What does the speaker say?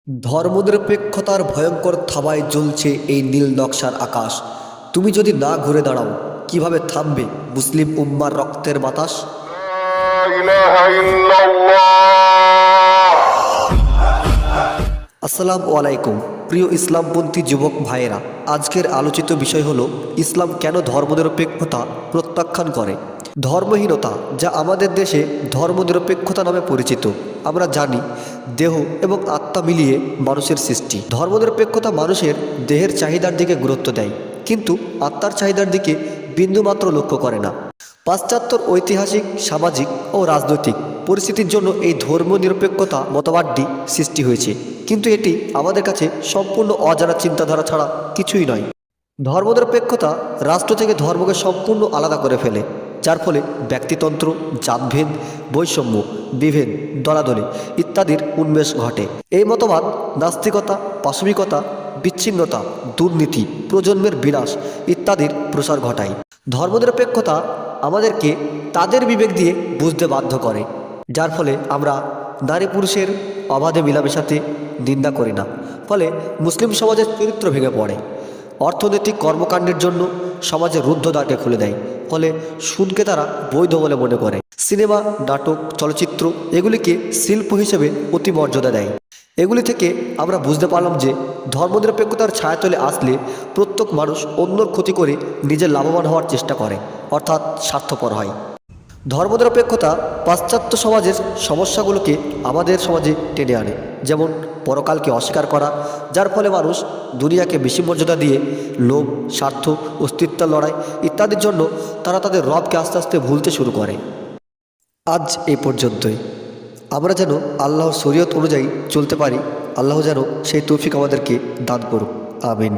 ধর্মনিরপেক্ষতার ভয়ঙ্কর থাবায় জ্বলছে এই নীল নকশার আকাশ। তুমি যদি না ঘুরে দাঁড়াও, কিভাবে থামবে মুসলিম উম্মার রক্তের বাতাস? আসসালামু আলাইকুম প্রিয় ইসলামপন্থী যুবক ভাইয়েরা, আজকের আলোচিত বিষয় হলো ইসলাম কেন ধর্মনিরপেক্ষতা প্রত্যাখ্যান করে। ধর্মহীনতা, যা আমাদের দেশে ধর্মনিরপেক্ষতা নামে পরিচিত। আমরা জানি দেহ এবং আত্মা মিলিয়ে মানুষের সৃষ্টি। ধর্মনিরপেক্ষতা মানুষের দেহের চাহিদার দিকে গুরুত্ব দেয়, কিন্তু আত্মার চাহিদার দিকে বিন্দুমাত্র লক্ষ্য করে না। পাশ্চাত্যের ঐতিহাসিক, সামাজিক ও রাজনৈতিক পরিস্থিতির জন্য এই ধর্মনিরপেক্ষতা মতবাদটি সৃষ্টি হয়েছে, কিন্তু এটি আমাদের কাছে সম্পূর্ণ অজানা চিন্তাধারা ছাড়া কিছুই নয়। ধর্মনিরপেক্ষতা রাষ্ট্র থেকে ধর্মকে সম্পূর্ণ আলাদা করে ফেলে, যার ফলে ব্যক্তিতন্ত্র, জাতভেদ, বৈষম্য, বিভেদ, দলাদলি ইত্যাদির উন্মেষ ঘটে। এই মতবাদ নাস্তিকতা, পাশবিকতা, বিচ্ছিন্নতা, দুর্নীতি, প্রজন্মের বিনাশ ইত্যাদির প্রসার ঘটায়। ধর্মনিরপেক্ষতা আমাদেরকে তাদের বিবেক দিয়ে বুঝতে বাধ্য করে, যার ফলে আমরা নারী পুরুষের অবাধে মিলামেশাতে নিন্দা করি না। ফলে মুসলিম সমাজের চরিত্র ভেঙে পড়ে। অর্থনৈতিক কর্মকাণ্ডের জন্য সমাজের রুদ্ধদ্বারকে খুলে দেয়, ফলে সুদকে তারা বৈধ বলে মনে করে। সিনেমা, নাটক, চলচ্চিত্র এগুলিকে শিল্প হিসেবে অতিমর্যাদা দেয়। এগুলি থেকে আমরা বুঝতে পারলাম যে ধর্মনিরপেক্ষতার ছায়াতলে আসলে প্রত্যেক মানুষ অন্যর ক্ষতি করে নিজের লাভবান হওয়ার চেষ্টা করে, অর্থাৎ স্বার্থপর হয়। ধর্মনিরপেক্ষতা পাশ্চাত্য সমাজের সমস্যাগুলোকে আমাদের সমাজে টেনে আনে, যেমন পরকালকে অস্বীকার করা, যার ফলে মানুষ দুনিয়াকে বেশি মর্যাদা দিয়ে লোভ, স্বার্থ, অস্তিত্বের লড়াই ইত্যাদির জন্য তারা তাদের রবকে আস্তে আস্তে ভুলতে শুরু করে। আজ এই পর্যন্তই। আমরা যেন আল্লাহর শরীয়ত অনুযায়ী চলতে পারি, আল্লাহ যেন সেই তৌফিক আমাদেরকে দান করুক। আমিন।